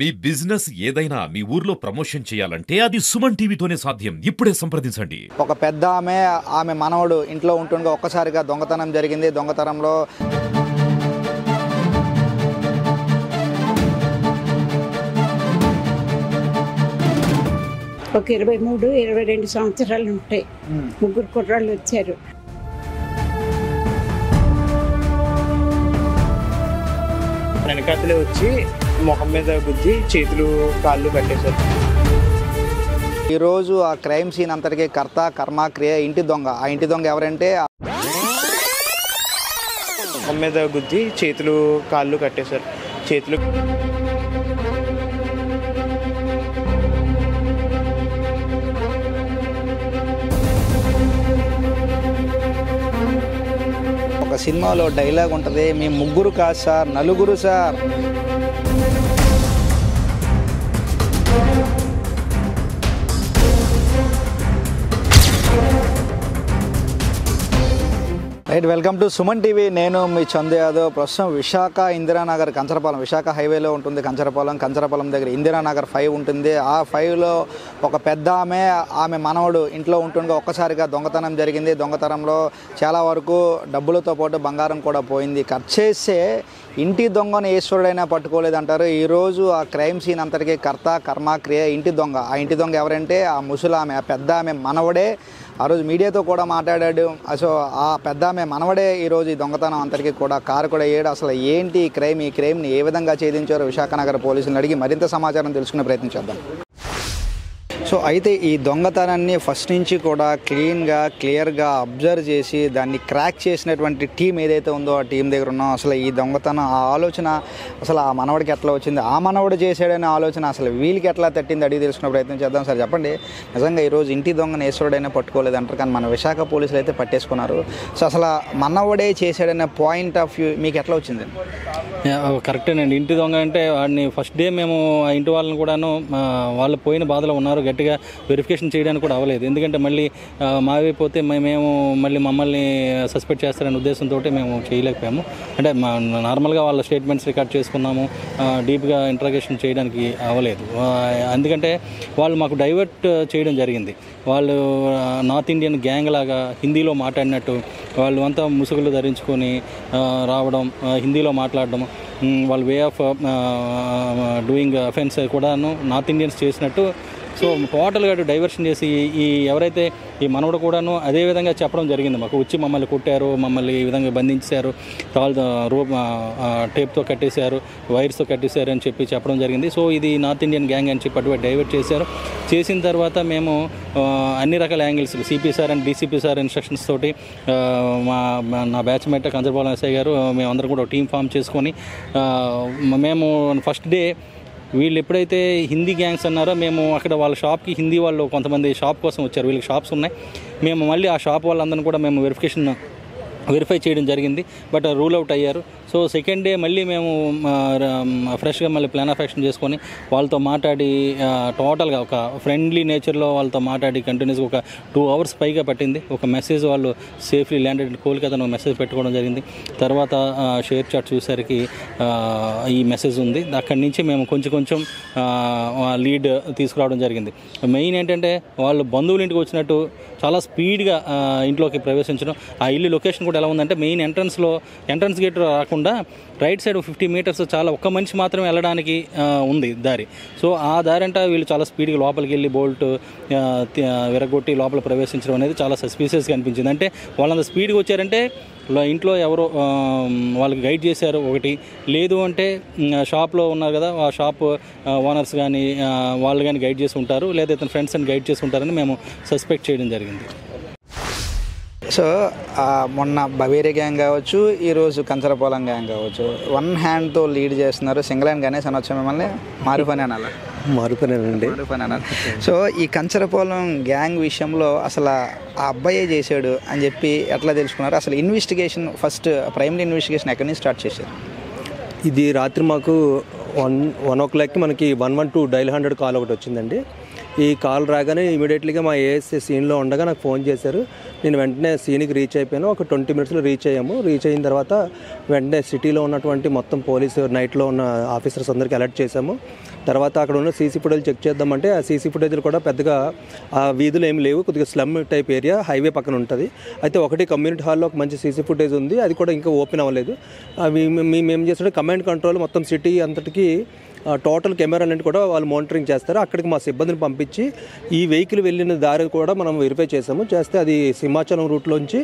మీ business ఏదైనా మీ ఊర్లో promotion చేయాలంటే అది సుమన్ టీవీతోనే సాధ్యం. ఇప్పుడే సంప్రదించండి. ఒక పెద్ద ఆమె మనవడు ఇంట్లో ఉంటుండగా ఒక్కసారిగా దొంగతనం జరిగింది. దొంగతనంలో ఒక 23-22 సంవత్సరాలు ఉంటాయి. ముగ్గురు కుర్రాళ్ళు వచ్చారు. వెనకాతలే వచ్చి ముఖం మీద గుద్ది చేతులు కాళ్ళు కట్టేశారు. ఈరోజు ఆ క్రైమ్ సీన్ అంతటికీ కర్త కర్మ క్రియ ఇంటి దొంగ. ఆ ఇంటి దొంగ ఎవరంటే ముఖం మీద గుద్ది చేతులు కాళ్ళు కట్టేశారు. చేతులు ఒక సినిమాలో డైలాగ్ ఉంటుంది, మీ ముగ్గురు కాదు సార్, నలుగురు sir. Right, welcome to Suman TV. నేను మీ చందు యాదవ్. ప్రస్తుతం విశాఖ ఇందిరానగర్ కంచరపాలెం, విశాఖ హైవేలో ఉంటుంది కంచరపాలెం దగ్గర ఇందిరానగర్ 5 ఉంటుంది. ఆ 5లో ఒక పెద్ద ఆమె మనవడు ఇంట్లో ఉంటుండగా ఒక్కసారిగా దొంగతనం జరిగింది. దొంగతనంలో చాలా వరకు డబ్బులతో పాటు బంగారం కూడా పోయింది. కట్ చేస్తే ఇంటి దొంగను ఈశ్వరుడైనా పట్టుకోలేదంటారు. ఈరోజు ఆ క్రైమ్ సీన్ అంతటికీ కర్త కర్మ క్రియ ఇంటి దొంగ. ఆ ఇంటి దొంగ ఎవరంటే ఆ ముసలామె, ఆ పెద్ద ఆమె మనవడే. ఆ రోజు మీడియాతో కూడా మాట్లాడాడు. సో ఆ పెద్ద ఆమె మనవడే ఈరోజు ఈ దొంగతనం అంతటికీ కూడా కారకుడు అయ్యాడు. అసలు ఏంటి ఈ క్రైమ్ని ఏ విధంగా ఛేదించారో విశాఖ నగర పోలీసులను అడిగి మరింత సమాచారం తెలుసుకునే ప్రయత్నం చేద్దాం. సో అయితే ఈ దొంగతనాన్ని ఫస్ట్ నుంచి కూడా క్లియర్గా అబ్జర్వ్ చేసి దాన్ని క్రాక్ చేసినటువంటి టీం ఏదైతే ఉందో ఆ టీం దగ్గర ఉన్నాం. అసలు ఈ దొంగతనం ఆ ఆలోచన అసలు ఆ మనవడికి ఎట్లా వచ్చింది, ఆ మనవడు చేసాడనే ఆలోచన అసలు వీళ్ళకి ఎట్లా తట్టింది అడిగి తెలుసుకునే ప్రయత్నం చేద్దాం. సార్ చెప్పండి, నిజంగా ఈరోజు ఇంటి దొంగను ఈశ్వరుడైనా పట్టుకోలేదంటారు, కానీ మన విశాఖ పోలీసులు అయితే పట్టేసుకున్నారు. సో అసలు మనవడే చేసాడనే పాయింట్ ఆఫ్ వ్యూ మీకు ఎట్లా వచ్చింది? కరెక్టేనండి. ఇంటి దొంగ అంటే వాడిని ఫస్ట్ డే మేము ఆ ఇంటి వాళ్ళని కూడాను వాళ్ళు పోయిన బాధలో ఉన్నారు, గట్టిగా వెరిఫికేషన్ చేయడానికి కూడా అవ్వలేదు. ఎందుకంటే మళ్ళీ మావైపోతే మేము మళ్ళీ మమ్మల్ని సస్పెక్ట్ చేస్తారనే ఉద్దేశంతో మేము చేయలేకపోయాము. అంటే నార్మల్గా వాళ్ళ స్టేట్మెంట్స్ రికార్డ్ చేసుకున్నాము, డీప్గా ఇంట్రాగేషన్ చేయడానికి అవ్వలేదు. ఎందుకంటే వాళ్ళు మాకు డైవర్ట్ చేయడం జరిగింది. వాళ్ళు నార్త్ ఇండియన్ గ్యాంగ్ లాగా హిందీలో మాట్లాడినట్టు వాళ్ళు అంతా ముసుగులు ధరించుకొని రావడం, హిందీలో మాట్లాడడం, వాళ్ళ వే ఆఫ్ డూయింగ్ అఫెన్స్ కూడాను నార్త్ ఇండియన్స్ చేసినట్టు. సో టోటల్గా డైవర్షన్ చేసి ఈ ఎవరైతే ఈ మనవడు కూడాను అదే విధంగా చెప్పడం జరిగింది. మాకు వచ్చి మమ్మల్ని కొట్టారు, మమ్మల్ని ఈ విధంగా బంధించారు, టేప్తో కట్టేశారు, వైర్స్తో కట్టేశారు అని చెప్పడం జరిగింది. సో ఇది నార్త్ ఇండియన్ గ్యాంగ్ అని చెప్పి అటువంటి డైవర్ట్ చేశారు. చేసిన తర్వాత మేము అన్ని రకాల angles CP sir and DCP sir instructions తోటి నా బ్యాచ్మేట్ కంచరపాలెం ఎస్ఐ గారు మేమందరం కూడా టీం ఫామ్ చేసుకొని మేము ఫస్ట్ డే వీళ్ళు ఎప్పుడైతే హిందీ గ్యాంగ్స్ అన్నారో మేము అక్కడ వాళ్ళ షాప్కి హిందీ వాళ్ళు కొంతమంది షాప్ కోసం వచ్చారు. వీళ్ళకి షాప్స్ ఉన్నాయి. మేము మళ్ళీ ఆ షాప్ వాళ్ళందరినీ కూడా మేము వెరిఫై చేయడం జరిగింది. బట్ రూల్ అవుట్ అయ్యారు. సో సెకండ్ డే మళ్ళీ మేము ఫ్రెష్గా మళ్ళీ ప్లాన్ ఆఫ్ యాక్షన్ చేసుకొని వాళ్ళతో మాట్లాడి టోటల్గా ఒక ఫ్రెండ్లీ నేచర్లో వాళ్ళతో మాట్లాడి కంటిన్యూస్గా ఒక 2 hours పైగా పట్టింది. ఒక మెసేజ్ వాళ్ళు సేఫ్లీ ల్యాండెడ్ కోల్కతాను మెసేజ్ పెట్టుకోవడం జరిగింది. తర్వాత షేర్ చాట్ చూసేసరికి ఈ మెసేజ్ ఉంది. అక్కడి నుంచి మేము కొంచెం లీడ్ తీసుకురావడం జరిగింది. మెయిన్ ఏంటంటే వాళ్ళు బంధువుల ఇంటికి వచ్చినట్టు చాలా స్పీడ్గా ఇంట్లోకి ప్రవేశించడం. ఆ ఇల్లు లొకేషన్ కూడా ఎలా ఉందంటే మెయిన్ ఎంట్రన్స్ గేట్ రాకుండా రైట్ సైడ్ 50 meters చాలా ఒక్క మనిషి మాత్రమే వెళ్ళడానికి ఉంది దారి. సో ఆ దారి అంటే వీళ్ళు చాలా స్పీడ్గా లోపలికి వెళ్ళి బోల్ట్ విరగొట్టి లోపల ప్రవేశించడం అనేది చాలా సస్పీషియస్గా అనిపించింది. అంటే వాళ్ళంత స్పీడ్గా వచ్చారంటే ఇంట్లో ఎవరో వాళ్ళకి గైడ్ చేశారు ఒకటి, లేదు అంటే షాప్లో ఉన్నారు కదా ఆ షాప్ ఓనర్స్ కానీ వాళ్ళు కానీ గైడ్ చేసి ఉంటారు, లేదా ఇతని ఫ్రెండ్స్ అని గైడ్ చేసి ఉంటారని మేము సస్పెక్ట్ చేయడం జరిగింది. సో మొన్న బవేరి గ్యాంగ్ కావచ్చు, ఈరోజు కంచరపాలెం గ్యాంగ్ కావచ్చు, వన్ హ్యాండ్తో లీడ్ చేస్తున్నారు. సింగిల్ హ్యాండ్ గణేష్ అనొచ్చు, మిమ్మల్ని మారుపని అనాలి. సో ఈ కంచరపాలెం గ్యాంగ్ విషయంలో అసలు ఆ అబ్బాయే చేశాడు అని చెప్పి ఎట్లా తెలుసుకున్నారు? అసలు ఇన్వెస్టిగేషన్ ఫస్ట్ ప్రైమరీ ఇన్వెస్టిగేషన్ ఎక్కడి నుంచి స్టార్ట్ చేశారు? ఇది రాత్రి మాకు 1 o'clockకి మనకి 112 డైల్ 100 కాల్ ఒకటి వచ్చిందండి. ఈ కాల్ రాగానే ఇమీడియట్లీగా మా ఏఎస్ఐ సీన్లో ఉండగా నాకు ఫోన్ చేశారు. నేను వెంటనే సీన్కి రీచ్ అయిపోయాను. ఒక 20 మినిట్స్లో రీచ్ అయ్యాము. రీచ్ అయిన తర్వాత వెంటనే సిటీలో ఉన్నటువంటి మొత్తం పోలీసు నైట్లో ఉన్న ఆఫీసర్స్ అందరికీ అలర్ట్ చేశాము. తర్వాత అక్కడ ఉన్న సీసీ ఫుటేజ్ చెక్ చేద్దామంటే ఆ సీసీ ఫుటేజ్లు కూడా పెద్దగా ఆ వీధులు ఏమి లేవు. కొద్దిగా స్లమ్ టైప్ ఏరియా, హైవే పక్కన ఉంటుంది. అయితే ఒకటి కమ్యూనిటీ హాల్లో ఒక మంచి సీసీ ఫుటేజ్ ఉంది, అది కూడా ఇంకా ఓపెన్ అవ్వలేదు. అవి మేము ఏం చేస్తాడు, కమాండ్ కంట్రోల్ మొత్తం సిటీ అంతటికి టోటల్ కెమెరాలన్నీ కూడా వాళ్ళు మానిటరింగ్ చేస్తారు. అక్కడికి మా సిబ్బందిని పంపించి ఈ వెహికల్ వెళ్ళిన దారి కూడా మనం వెరిఫై చేసాము. చేస్తే అది సింహాచలం రూట్లోంచి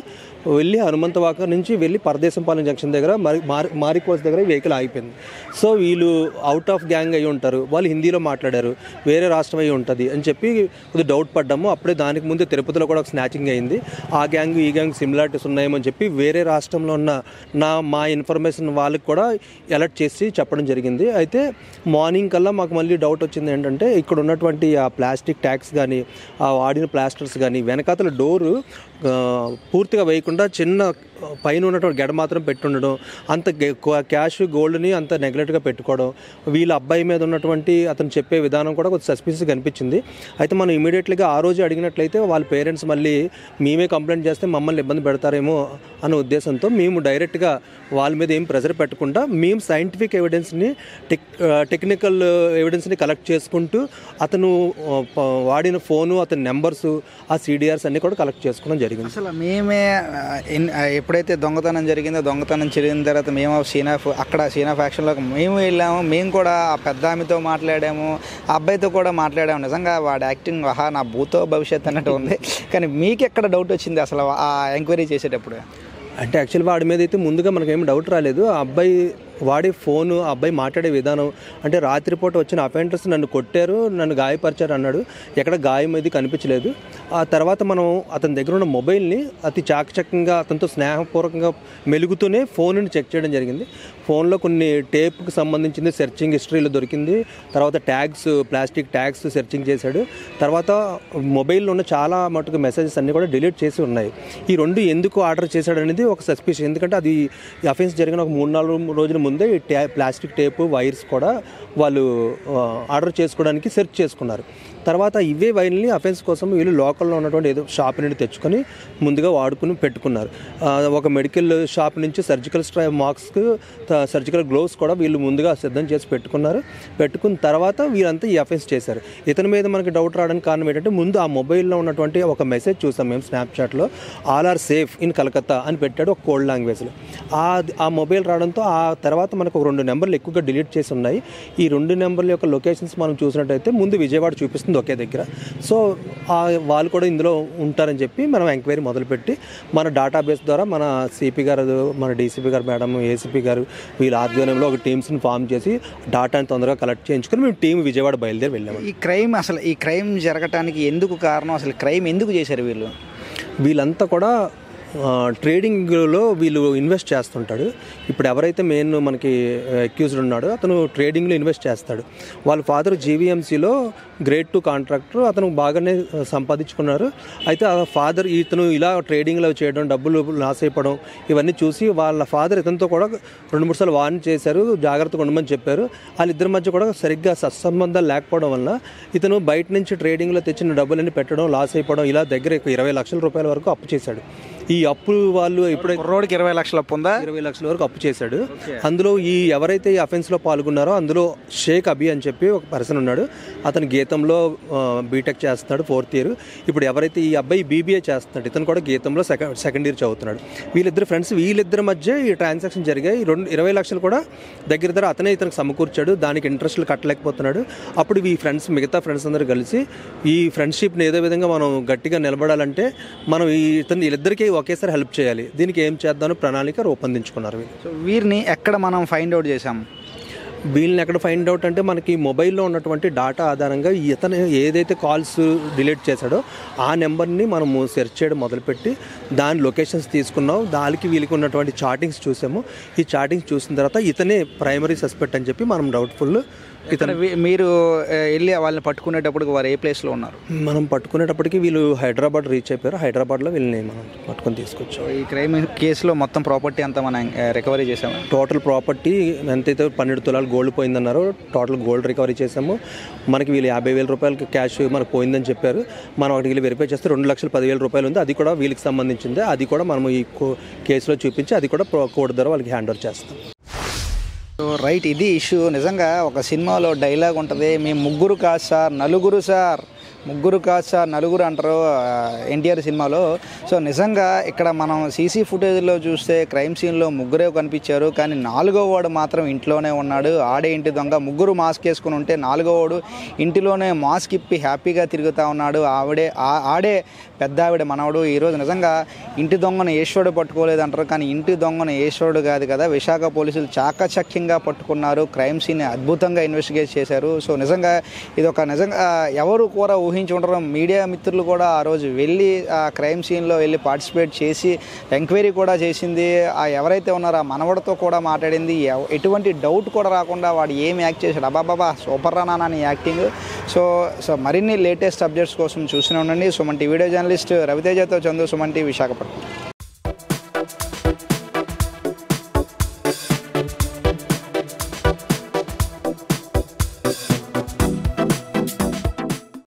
వెళ్ళి హనుమంతవాక నుంచి వెళ్ళి పరదేశంపాలెం జంక్షన్ దగ్గర మారికోస్ దగ్గర వెహికల్ ఆగిపోయింది. సో వీళ్ళు అవుట్ ఆఫ్ గ్యాంగ్ అయి ఉంటారు, వాళ్ళు హిందీలో మాట్లాడారు, వేరే రాష్ట్రం అయి ఉంటుంది అని చెప్పి కొద్దిగా డౌట్ పడ్డాము. అప్పుడే దానికి ముందు తిరుపతిలో కూడా ఒక స్నాచింగ్ అయింది. ఆ గ్యాంగ్ ఈ గ్యాంగ్ సిమిలారిటీస్ ఉన్నాయేమని చెప్పి వేరే రాష్ట్రంలో ఉన్న మా ఇన్ఫర్మేషన్ వాళ్ళకి కూడా అలర్ట్ చేసి చెప్పడం జరిగింది. అయితే మార్నింగ్ కల్లా మాకు మళ్ళీ డౌట్ వచ్చింది ఏంటంటే, ఇక్కడ ఉన్నటువంటి ఆ ప్లాస్టిక్ ట్యాగ్స్ కానీ ఆ వాడిన ప్లాస్టర్స్ కానీ వెనకాతల డోరు పూర్తిగా వేయకుండా చిన్న పైన ఉన్నటువంటి గెడ మాత్రం పెట్టుండడం, అంత క్యాష్ గోల్డ్ని అంత నెగ్లెక్ట్గా పెట్టుకోవడం, వీళ్ళ అబ్బాయి మీద ఉన్నటువంటి అతను చెప్పే విధానం కూడా కొంచెం సస్పిషియస్గా అనిపించింది. అయితే మనం ఇమీడియట్లీగా ఆ రోజు అడిగినట్లయితే వాళ్ళ పేరెంట్స్ మళ్ళీ మేమే కంప్లైంట్ చేస్తే మమ్మల్ని ఇబ్బంది పెడతారేమో అనే ఉద్దేశంతో మేము డైరెక్ట్గా వాళ్ళ మీద ఏం ప్రెజర్ పెట్టకుండా మేము సైంటిఫిక్ ఎవిడెన్స్ని టెక్నికల్ ఎవిడెన్స్ని కలెక్ట్ చేసుకుంటూ అతను వాడిన ఫోను, అతని నెంబర్సు, ఆ CDRs అన్నీ కూడా కలెక్ట్ చేసుకోవడం జరిగింది. అసలు మేమే ఎప్పుడైతే దొంగతనం జరిగిందో, దొంగతనం జరిగిన తర్వాత మేము అక్కడ సీనాఫ్ యాక్షన్లోకి మేము వెళ్ళాము. మేము కూడా ఆ పెద్ద ఆమెతో మాట్లాడాము, ఆ అబ్బాయితో కూడా మాట్లాడాము. నిజంగా వాడి యాక్టింగ్ నా భూతో భవిష్యత్ అన్నట్టు ఉంది. కానీ మీకు ఎక్కడ డౌట్ వచ్చింది అసలు ఆ ఎంక్వైరీ చేసేటప్పుడు? అంటే యాక్చువల్ వాడి మీద అయితే ముందుగా మనకేం డౌట్ రాలేదు. ఆ అబ్బాయి వాడే ఫోను, ఆ అబ్బాయి మాట్లాడే విధానం, అంటే రాత్రిపూట వచ్చిన అఫెండర్స్ నన్ను కొట్టారు, నన్ను గాయపరిచారు అన్నాడు. ఎక్కడ గాయం అది కనిపించలేదు. ఆ తర్వాత మనం అతని దగ్గర ఉన్న మొబైల్ని అతి చాకచక్యంగా అతనితో స్నేహపూర్వకంగా మెలుగుతూనే ఫోన్ని చెక్ చేయడం జరిగింది. ఫోన్లో కొన్ని టేప్కి సంబంధించింది సెర్చింగ్ హిస్టరీలో దొరికింది. తర్వాత ట్యాగ్స్, ప్లాస్టిక్ ట్యాగ్స్ సెర్చింగ్ చేశాడు. తర్వాత మొబైల్లో ఉన్న చాలా మటుకు మెసేజెస్ అన్నీ కూడా డిలీట్ చేసి ఉన్నాయి. ఈ రెండు ఎందుకు ఆర్డర్ చేశాడు అనేది ఒక సస్పిషన్. ఎందుకంటే అది అఫెన్స్ జరిగిన ఒక 3-4 రోజుల ముందే ఈ ప్లాస్టిక్ టేపు, వైర్స్ కూడా వాళ్ళు ఆర్డర్ చేసుకోవడానికి సెర్చ్ చేసుకున్నారు. తర్వాత ఇవే వైర్ని అఫెన్స్ కోసం వీళ్ళు లోకల్లో ఉన్నటువంటి ఏదో షాప్ నుండి తెచ్చుకొని ముందుగా వాడుకుని పెట్టుకున్నారు. ఒక మెడికల్ షాప్ నుంచి సర్జికల్ మాస్క్, సర్జికల్ గ్లోవ్స్ కూడా వీళ్ళు ముందుగా సిద్ధం చేసి పెట్టుకున్న తర్వాత వీళ్ళంతా ఈ అఫెన్స్ చేశారు. ఇతని మీద మనకి డౌట్ రావడానికి కారణం ఏంటంటే, ముందు ఆ మొబైల్లో ఉన్నటువంటి ఒక మెసేజ్ చూసాం మేము స్నాప్చాట్లో, all are safe in Calcutta అని పెట్టాడు ఒక కోడ్ లాంగ్వేజ్లో. ఆ మొబైల్ రావడంతో ఆ తర్వాత మనకు ఒక 2 నెంబర్లు ఎక్కువగా డిలీట్ చేసి ఉన్నాయి. ఈ 2 నెంబర్ల యొక్క లొకేషన్స్ మనం చూసినట్టయితే ముందు విజయవాడ చూపిస్తుంది ఒకే దగ్గర. సో వాళ్ళు కూడా ఇందులో ఉంటారని చెప్పి మనం ఎంక్వైరీ మొదలుపెట్టి మన డేటాబేస్ ద్వారా మన సిపి గారు, మన డీసీపీ గారు మేడం, ఏసీపీ గారు వీళ్ళ ఆధ్వర్యంలో ఒక టీమ్స్ని ఫామ్ చేసి డేటాని తొందరగా కలెక్ట్ చేయించుకొని మేము టీం విజయవాడ బయలుదేరి వెళ్ళాము. ఈ క్రైమ్ జరగటానికి ఎందుకు కారణం? అసలు క్రైమ్ ఎందుకు చేశారు వీళ్ళు? వీళ్ళంతా కూడా ట్రేడింగ్లో వీళ్ళు ఇన్వెస్ట్ చేస్తుంటాడు. ఇప్పుడు ఎవరైతే మెయిన్ మనకి అక్యూజ్డ్ ఉన్నాడో అతను ట్రేడింగ్లో ఇన్వెస్ట్ చేస్తాడు. వాళ్ళ ఫాదర్ జీవీఎంసీలో గ్రేడ్ 2 కాంట్రాక్టర్, అతను బాగానే సంపాదించుకున్నారు. అయితే ఆ ఫాదర్ ఇతను ఇలా ట్రేడింగ్లో చేయడం, డబ్బులు లాస్ అయిపోవడం ఇవన్నీ చూసి వాళ్ళ ఫాదర్ ఇతనితో కూడా 2-3 సార్లు వార్న్ చేశారు, జాగ్రత్తగా ఉండమని చెప్పారు. వాళ్ళిద్దరి మధ్య కూడా సరిగ్గా సత్సంబంధాలు లేకపోవడం వల్ల ఇతను బయట నుంచి ట్రేడింగ్లో తెచ్చిన డబ్బులన్నీ పెట్టడం, లాస్ అయిపోవడం, ఇలా దగ్గర 20 లక్షల రూపాయల వరకు అప్పు చేశాడు. ఈ అప్పు వాళ్ళు ఎప్పుడైతే రోడ్కి 20 లక్షల అప్పు ఉందా, 20 లక్షల వరకు అప్పు చేశాడు. అందులో ఎవరైతే ఈ అఫెన్స్లో పాల్గొన్నారో అందులో షేక్ అబీ అని చెప్పి ఒక పర్సన్ ఉన్నాడు. అతను గీతంలో బీటెక్ చేస్తున్నాడు, 4th ఇయర్. ఇప్పుడు ఎవరైతే ఈ అబ్బాయి BBA చేస్తున్నాడు, ఇతను కూడా గీతంలో సెకండ్ ఇయర్ చదువుతున్నాడు. వీళ్ళిద్దరు ఫ్రెండ్స్, వీళ్ళిద్దరి మధ్య ఈ ట్రాన్సాక్షన్ జరిగాయి. 20 లక్షలు కూడా దగ్గర అతనే ఇతనికి సమకూర్చాడు. దానికి ఇంట్రెస్ట్లు కట్టలేకపోతున్నాడు. అప్పుడు ఈ ఫ్రెండ్స్, మిగతా ఫ్రెండ్స్ అందరూ కలిసి ఈ ఫ్రెండ్షిప్ని ఏదో విధంగా మనం గట్టిగా నిలబడాలంటే మనం వీళ్ళిద్దరికీ ఒకేసారి హెల్ప్ చేయాలి, దీనికి ఏం చేద్దామని ప్రణాళిక రూపొందించుకున్నారు. సో వీరిని ఎక్కడ మనం ఫైండ్ అవుట్ చేసాం? వీళ్ళని ఎక్కడ ఫైండ్ అవుట్ అంటే, మనకి మొబైల్లో ఉన్నటువంటి డేటా ఆధారంగా ఇతను ఏదైతే కాల్స్ డిలీట్ చేశాడో ఆ నెంబర్ని మనము సెర్చ్ చేయడం మొదలుపెట్టి దాని లొకేషన్స్ తీసుకున్నాం. దానికి వీళ్ళకి ఉన్నటువంటి చాటింగ్స్ చూసాము. ఈ చాటింగ్స్ చూసిన తర్వాత ఇతనే ప్రైమరీ సస్పెక్ట్ అని చెప్పి మనం డౌట్ఫుల్ ఇక్కడ మీరు వెళ్ళి వాళ్ళని పట్టుకునేటప్పుడు వారు ఏ ప్లేస్లో ఉన్నారు? మనం పట్టుకునేటప్పటికి వీళ్ళు హైదరాబాద్ రీచ్ అయిపోయారు. హైదరాబాద్లో వీళ్ళని మనం పట్టుకొని తీసుకొచ్చాం. ఈ క్రైమ్ కేసులో మొత్తం ప్రాపర్టీ అంతా మనం రికవరీ చేసాము. టోటల్ ప్రాపర్టీ ఎంతైతే 12 తులాలు గోల్డ్ పోయిందన్నారో టోటల్ గోల్డ్ రికవరీ చేసాము. మనకి వీళ్ళు 50,000 రూపాయలకి క్యాష్ మనకు పోయిందని చెప్పారు. మనం ఒకటి వీళ్ళు వెరిఫై చేస్తే 2,10,000 రూపాయలు ఉంది. అది కూడా వీళ్ళకి సంబంధించింది. అది కూడా మనం ఈ కేసులో చూపించి అది కూడా కోర్టు ద్వారా వాళ్ళకి హ్యాండ్ ఓవర్ చేస్తాం. సో రైట్, ఇది ఇష్యూ. నిజంగా ఒక సినిమాలో డైలాగ్ ఉంటుంది, మేము ముగ్గురు కాదు సార్ నలుగురు సార్, ముగ్గురు కాదు సార్ నలుగురు అంటారు ఎన్టీఆర్ సినిమాలో. సో నిజంగా ఇక్కడ మనం సీసీ ఫుటేజ్లో చూస్తే క్రైమ్ సీన్లో ముగ్గురే కనిపించారు, కానీ 4వ వాడు మాత్రం ఇంట్లోనే ఉన్నాడు. ఆడే ఇంటి దొంగ. ముగ్గురు మాస్క్ వేసుకుని ఉంటే 4వ వాడు ఇంటిలోనే మాస్క్ ఇప్పి హ్యాపీగా తిరుగుతూ ఉన్నాడు. ఆడే పెద్ద ఆవిడ మనవడు. ఈరోజు నిజంగా ఇంటి దొంగను ఈశ్వరుడు పట్టుకోలేదు అంటారు, కానీ ఇంటి దొంగను ఈశ్వరుడు కాదు కదా. విశాఖ పోలీసులు చాకచక్యంగా పట్టుకున్నారు. క్రైమ్ సీన్ అద్భుతంగా ఇన్వెస్టిగేట్ చేశారు. సో నిజంగా ఇది ఒక నిజంగా ఎవరు కూడా ఊహించి ఉండరు. మీడియా మిత్రులు కూడా ఆ రోజు వెళ్ళి ఆ క్రైమ్ సీన్లో వెళ్ళి పార్టిసిపేట్ చేసి ఎంక్వైరీ కూడా చేసింది. ఆ ఎవరైతే ఉన్నారో ఆ మనవడితో కూడా మాట్లాడింది. ఎటువంటి డౌట్ కూడా రాకుండా వాడు ఏం యాక్ట్ చేశాడు, అబ్బాబాబా సూపర్ రా నాన్న అని యాక్టింగ్. సో మరిన్ని లేటెస్ట్ అప్డేట్స్ కోసం చూస్తూనే ఉండండి సుమన్ టీవీ. వీడియో జర్నలిస్ట్ రవితేజతో చందు, సుమన్ టీవీ విశాఖపట్నం.